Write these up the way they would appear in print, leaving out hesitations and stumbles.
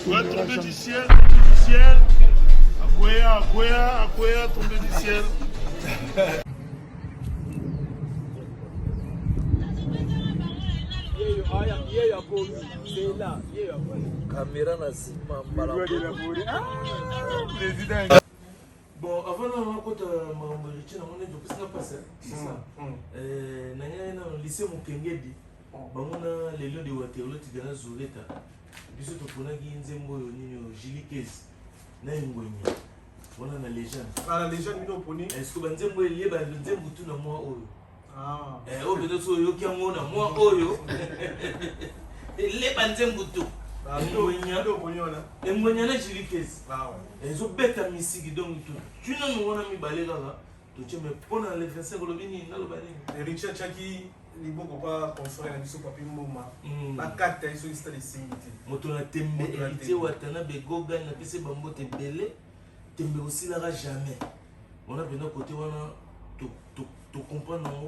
Ouais, tombé du ciel, du ciel. Akwea, tombé du ciel. Caméra na sima bon, avant de rencontrer mon héritier, on est depuis ça passé. C'est ça. Dans le lycée Mukengedi, on a les lieux de Waterloo, tu gagnes Zouleta. Puis surtout pour nous qui nzembo nino Jilikes, na ngwenye. On a la légende. Ah, la légende nous poni. Est-ce que nzembo lié ba nzembo tout na moi oyo. Ah. Oh peut-être so yo ki amona moi oyo. Les ba nzembo tout. Ah, nous poni ona. Ngwenye na Jilikes. Ah ouais. Ezo beta misiki donc tout. Tu n'as nous on a mis balé là. Tu me prends les 25 kolobini na lo balé. Richard Chaki ni boko pas confrère na biso papi mboma. Ba carte iso lista de singiti. Moto na tembe héritier watana begoga na pese bambo tembele. Tembe aussi là jamais. On a besoin côté wana to comprendre non.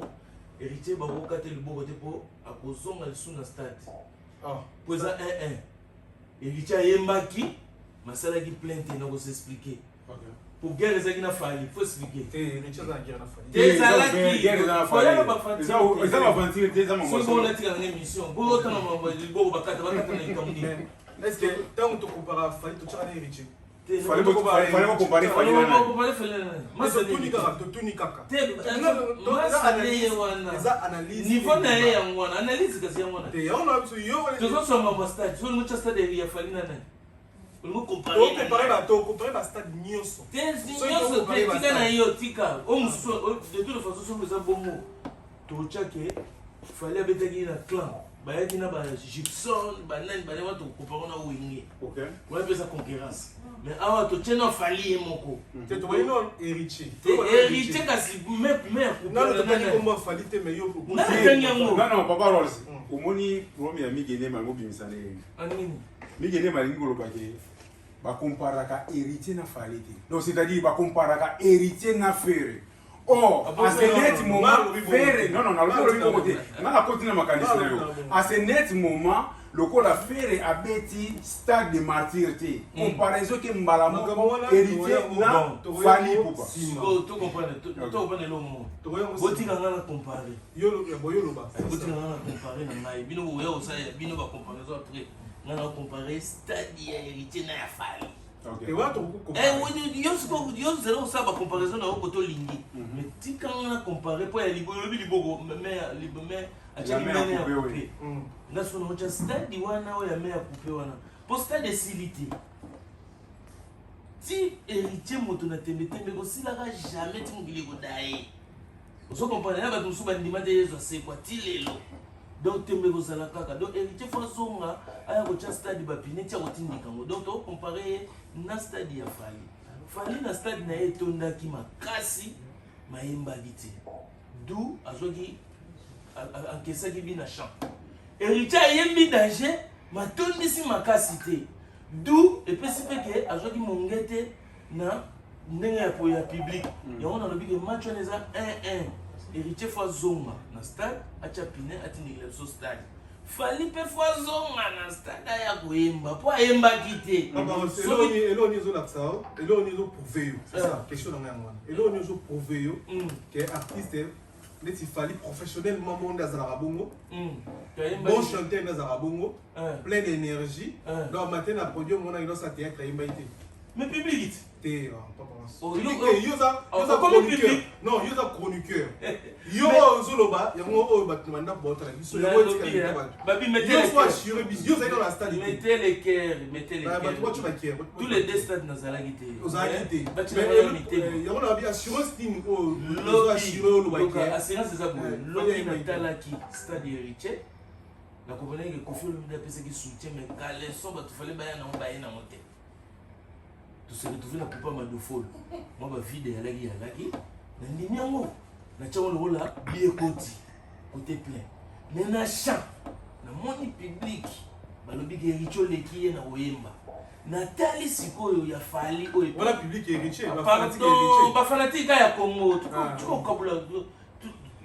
Héritier ba ko kate le boko te po akozonga le sous na stade. Ah. Poza 1-1. Héritier yembaki masala ki plainte na ko s'expliquer. OK. Pour guerre ezaki na fali, faut expliquer. Richard na guerre na fali. Ezalaki guerre na fali. Eza ba fanti te eza mongo. So bon la tika na émission. Bo otana mambo libo bakata na ikamuni. Est-ce que tant que tu compares fali to tchana Richard? Fallait comparer fali na. Moi c'est tout ni kaka. Eza analyse. Niveau na ye yango wana, analyse kasi yango wana. Te on a so yo. Tozo so mambo stade, so mucha stade ya fali na nani. On comparer la stade nyonso. Nyonso tika na yo tika. O mususu de toute façon so eza bongo. Tocha ke fallait abetaki na clan. Bayaki na ba Gibson, banani bale wa to comparer na wingi. OK. On appelle ça concurrence. Mais awa to tena fali moko. Te to bayino héritier. Héritier kasi mais non to tani komba fali te mais yo ko. Non papa Rolls. Omoni Romi ya migene mango bimisane. Anini. Migene malingi koloba ke ba comparaka héritier na fali te. Donc c'est-à-dire ba comparaka héritier na Ferré. Oh, à ce net moment Ferré non le côté. Na la côté na makanisi na yo. À ce net moment le col a Ferré a beti stade de martyreté. Comparaison que mbala héritier na fali pourquoi. To comprendre le mot. Boti kanga na comparer. Yo lo ba. Boti kanga na comparer na ngai. Bino wo sa bino ba comparaison après. On a comparé stade héritier na fali. Et voilà ton comparer. Yo zéro ça ba comparaison na ko lingi. Mais ti quand on a comparé pour libo mais a tchaki mene ya coupé. Na so no just stade wana o ya me ya coupé wana. Pour stade de silité. Ti héritier moto na tembe ko sila ka jamais ti mungili ko dai. Oso comparer na ba to suba ndima te yezo se kwa ti lelo. Donc tembe ko sala kaka. Donc héritier faut zonga aya ko cha stade ba pine ti ko tindika ngo. Donc to comparer na stade ya fali. Fali na stade na etondaki makasi mayemba giti. D'où azoki ankesaki bina champ. Héritier yembi danger matondisi makasi te. D'où epesi peke azoki mongete na ndenge ya public. Yango na lobi ke match on eza 1-1. Héritier fois zonga na stade acha pine atindikile so stade. Fali pe fois zonga na stade ya koyemba po ayemba kite. Eloni zo laksao, eloni zo prouver. C'est ça, question na ngwana. Eloni zo prouver yo que artiste neti fali professionnellement monde azala bongo. Bon chanteur azala bongo, plein d'énergie. Donc matin na podium on a une sa théâtre yemba ite. Mais public te papa. Oh, yoza chroniqueur. Non, yoza chroniqueur. Yo zoloba, yango o batmanda bota la biso. Babi mettez la stade. Mettez les cœurs, mettez les cœurs. Tous les deux stades dans la guité. Mais yango na bi assurance team ko lo assureur lo ba ke. Assurance ça pour l'autre natala qui stade héritier. La compagnie que confie le PC qui soutient mais quand son ba fallait ba na ba na monter. Tout se retrouver na coupa madofol. Moi ba vide ya laki. Na ndimi yango. Na tchao le rola bien côté plein. Mais na champ na moni public balobi ke richo leki na oyemba. Na tali sikoyo ya fali oyo. Voilà public héritier, ba fanatique ya Congo. Tu ko kabula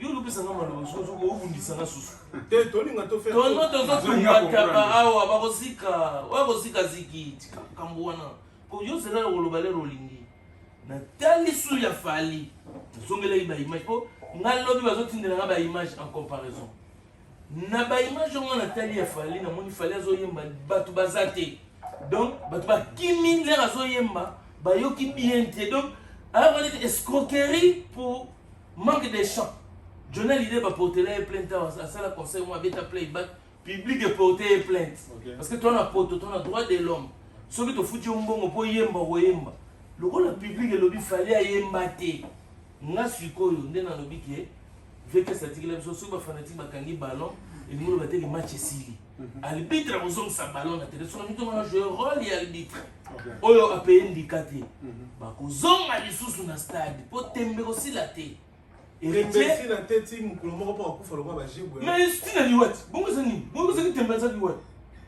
yo lopesa nga maloba soki obundisa nga susu te tolinga tofaire tono tozotumbataka awa bakosika zikiti kambo wana yo zela koloba lero olingi natali su ya fali nazongelaki baimage mpo nga lobi bazotindela nga baimage en comparaison na baimage ongo natali ya fali namoni fali azoyemba bato baza te donc bato bakimi lere azoyemba bayoki bien te donc alors on est escroquerie pour manque de chants. Journal l'idée va porter les plaintes à ça la conseil moi bêta playback public et porter plainte parce que toi on a porté ton droit de l'homme ce que tu foutu un bon pour yemba oyemba le rôle public et lobby fallait yemba te nga sikoyo ndena lobby ke veke statique la so ba fanatique bakangi ballon et nous va télé match sili arbitre a sa ballon na télé sur mito on jouer rôle et arbitre oyo a payé indicaté ba ko zonga lisusu na stade po tembe aussi la té héritier na tête mukolo moko pa kufa lo ba jibwe mais stina liwat bongo zani tembe za liwat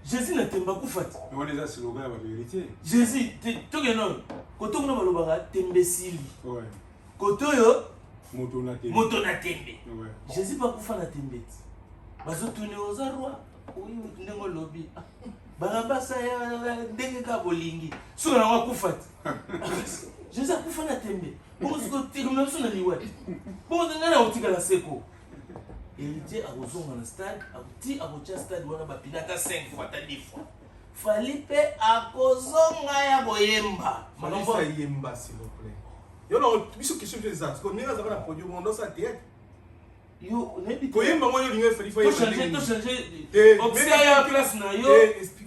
Jésus na temba kufati on est là sur le gars ba héritier Jésus to geno ko to ngona balobaka tembe sili ouais koto yo moto na tembe ouais Jésus pas kufa na tembe bazo tourner aux rois oui ndengo lobby barabasa ya ndenge ka bolingi sura na wakufati Jésus akufa na tembe bongo siko tikuna sona liwati bongo ngana utika la seko héritier akozonga na stade akuti akotia stade wana bapilata 5 fois ta 10 fois Falipe akozonga ya koyemba malomba yemba s'il vous plaît yo no biso question de ça parce que ninga zaka na podium on doit ça théâtre yo nebi koyemba moyo linga Falipe to changer opsia ya place na yo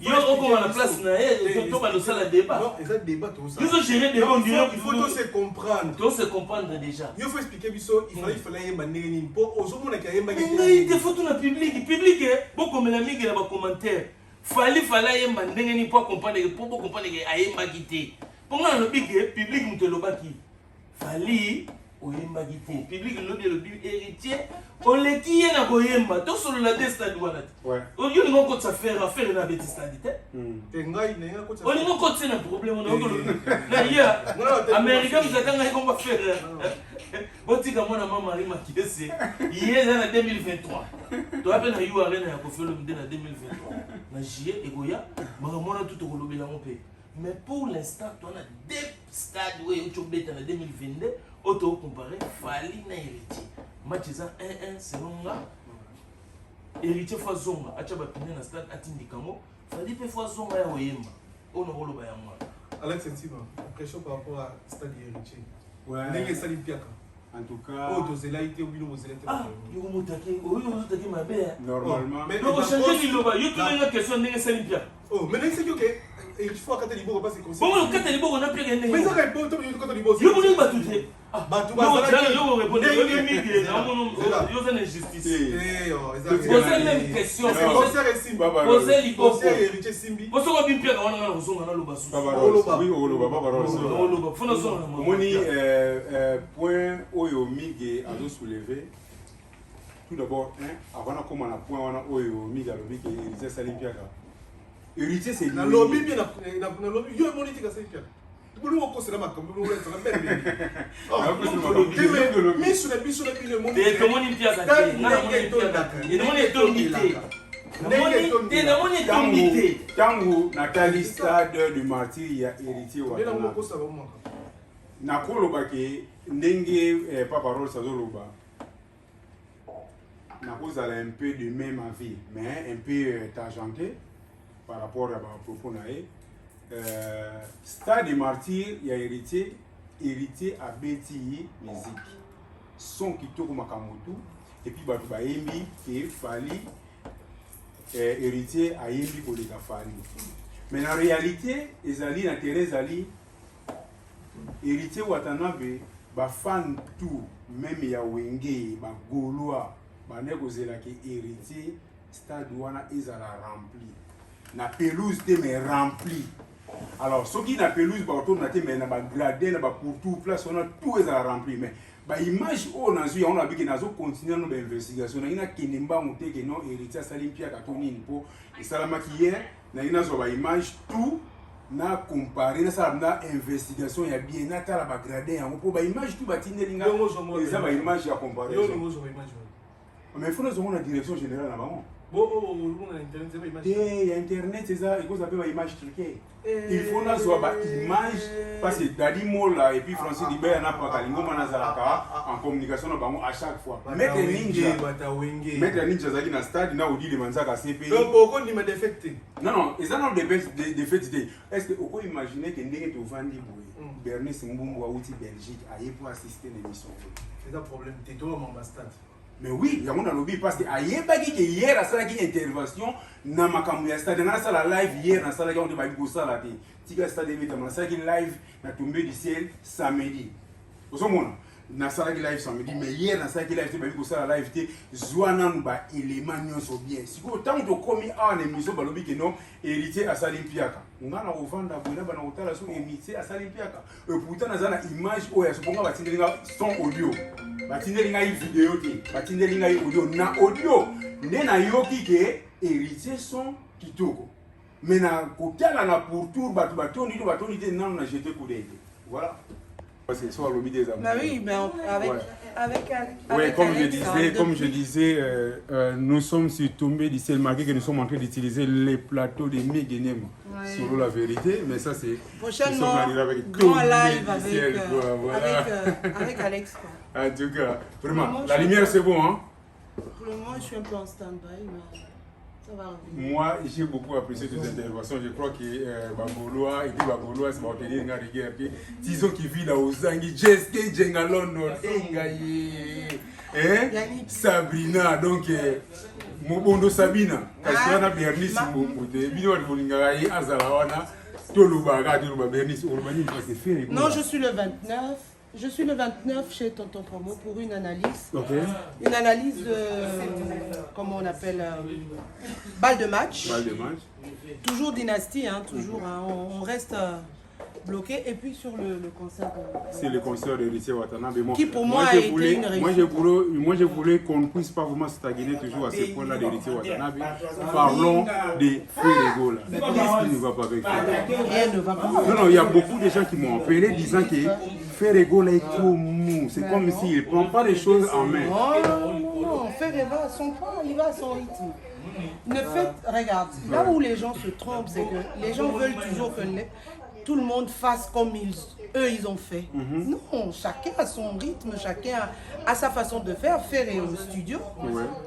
yo okoma na place na ye to ba lo sala débat non ça débat tout ça ils ont géré des bons il faut se comprendre to se comprendre déjà il faut expliquer biso il fallait yemba nini po ozomona ka yemba ngai te faut na public boko mela mingi na ba commentaire fallait yemba ndenge ni pour comprendre que ayemba kité pour nga lobi ke public mutolobaki fallait oyemba kité public lobi héritier oleki ye na koyemba to solo la stade wana ouais yo lingo ko tsa faire na beti stade te te ngai nenga ko tsa o lingo ko tsena problème na ya américain mzatanga iko ba faire botika mona mama rima kiese hier na 2023 to appelle na you arena ya kofelo mde na 2023 na juillet egoya mona tout kolobela mon pays mais pour l'instant on a deux stades où tu beta na 2022 auto comparé fali na héritier match za 1-1 selon nga héritier fois zonga acha ba pine na stade atindikamo fali pe fois zonga ya oyemba ono koloba ya mwa Alex Sentino question par rapport à stade héritier ouais ndenge sali piaka en tout cas oh dozela ite ou bino bozela te yo motaki oyo motaki mabe normalement mais donc changer liloba yo to nga question ndenge sali piaka oh mais ndenge c'est que il faut kata liboko pas c'est comme ça bon le kata liboko na piaka ndenge mais ça répond to kata liboko yo moni batute batu bazala yo répondre yo mingi na mono yo za injustice eh oh poser même question poser liboko héritier simbi poso ko bi piaka wana na kozonga na loba susu oui oloba baba oloba fona zonga na moni point oyo mige azo soulever tout d'abord avant comment na point wana oyo mige alobi ke héritier sali piaka héritier c'est na lobby bien na lobby yo moni tika sali piaka bulu ko sera makambo bulu ko sera belle oh misu na biso na bile moni te moni piaka te na moni piaka te moni tongi te na moni tongi te tangu natali stade du martyr ya héritier wa na moko sa ba mo na koloba ke ndenge papa Rolls azoloba na kozala un peu de même avis mais un peu tangenté par rapport à propos na stade martyr ya héritier a beti musique son kitoko makamotu et puis bato bayembi ke fali héritier ayembi koleka fali mais na réalité ezali na terrain ezali héritier watanabe ba fan tout même ya wenge ba gaulois bane kozela ke héritier stade wana ezala rempli na pelouse te mais rempli alors ce qui na pelouse ba auto na te mais na ba gradin na ba pour tout place on a tout ezala rempli mais ba image o na zui on a biki nazo continuer no ba investigation na ina kinemba muteke no héritier sali pia ka tonini po esalamaki hier na ina zo ba image tout na comparer na ça na investigation ya bien na tala ba grader yango pour ba image tout batindelinga eza ba image ya comparer yo ngo zo image mais il faut nous la direction générale na bango bon on a internet c'est pas image il y a internet c'est ça il faut appeler ba image truquée il faut na zo ba image parce que Dadi Mola et puis Francis Libert na pa kalingo mana zalaka en communication na bango à chaque fois mettre ninja zali na stade na odi le manzaka CP donc pourquoi ni me défecté non ils ont des faits est-ce que on peut imaginer que ndenge to vandi boye Bernice Mbumbu a outi Belgique aille pour assister l'émission c'est un problème t'es toi mon bastard. Mais oui, il y a un lobby parce que hier, à ça, il y a une intervention dans ma campagne. C'est-à-dire, dans la live hier, dans la salle, on a eu ça là. Tu as stade dans la salle live, na tombé du ciel samedi. Vous savez, dans la salle live samedi, mais hier, dans la salle live, tu as eu ça live, tu zoanan ba élément nyonso bien. Si vous tant de commis en émission, ba lobby que non, héritier à Salimpiaka. On a au vent d'abonner, ba na hôtel sur héritier à Salimpiaka. Et pourtant, dans la image, oh, ya soponga ba tindelinga son audio. Batindelinga yi vidéo te batindelinga yi audio na audio nde na yoki ke héritier son kitoko mais na kotala na pourtour batu batoni te nanu na jeter coup d'œil voilà parce que soit lobby des amis. Bah oui, mais avec comme je disais, nous sommes sur tombé du ciel marqué que nous sommes en train d'utiliser les plateaux de Megenem sur la vérité, mais ça c'est prochainement grand live avec Alex quoi. En tout cas, vraiment, la lumière c'est bon hein. Pour le moment, je suis un peu en stand-by, mais ça va revenir. Moi, j'ai beaucoup apprécié cette intervention. Je crois que Bagoloa et puis Bagoloa, c'est Barthélémy qui a regardé. Disons qu'il vit là aux Zangi, Jeske, Djengalon, Engaye, Sabrina, donc Mobondo Sabina, Kachana Bernice, Vidéo de Bolingaï, Azalawana, Tolubaga, Bernice, Urbani, c'est fait. Non, je suis le 29. Je suis le 29 chez Tonton Promo pour une analyse. Okay. Une analyse de, comment on appelle, balle de match. Balle de match. Toujours dynastie, hein, toujours. Hein, on reste bloqué. Et puis sur le concert. C'est le concert de Héritier Watanabe. Qui pour moi a été une réussite. Moi, je voulais qu'on ne puisse pas vraiment stagner toujours à ce point-là d'Héritier Watanabe. Parlons des Ferrego là. Qu'est-ce qui ne va pas avec Ferrego? Rien ne va pas. Non, il y a beaucoup de gens qui m'ont appelé disant que Ferrego là est trop mou. C'est comme s'il ne prend pas les choses en main. Non, Ferrego va à son point, il va à son rythme. Ne faites, regarde, là où les gens se trompent, c'est que les gens veulent toujours que tout le monde fasse comme eux ils ont fait. Non, chacun a son rythme, chacun a sa façon de faire. Ferré au studio,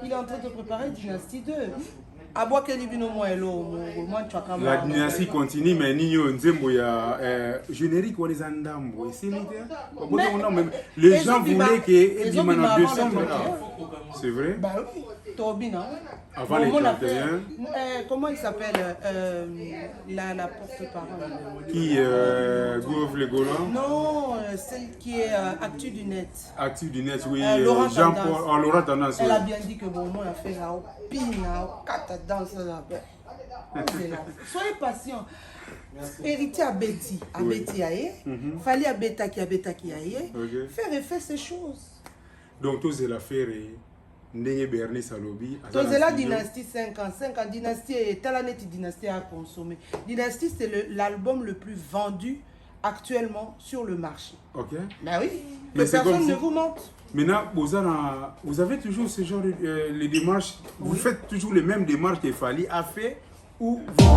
il est en train de préparer Dynastie 2. La dynastie continue, mais il y a générique ou les andambo. Les gens voulaient qu'il y ait en décembre. C'est vrai? Bah oui, Tobina. Avant les 31. Comment il s'appelle la porte-parole? Qui Gouv les Gaulois? Non, celle qui est Actu du Net. Actu du Net, oui. Jean-Paul. Laurent Tendance. Elle a bien dit que bon, moi, elle a fait la pina, cata dans ça. Soyez patient. Héritier à Betty, aïe. Fallait à Beta qui aïe. Faire et faire ces choses. Donc, tout c'est l'affaire. Ndenge Bernice Salobi. C'est la dynastie 5 ans. Dynastie est Talaneti dynastie à consommer. Dynastie, c'est l'album le plus vendu actuellement sur le marché. Ok. Ben oui. Mais personne ne vous montre. Maintenant, vous avez toujours ce genre de les démarches. Vous faites toujours les mêmes démarches que Fally a fait ou vous le faites?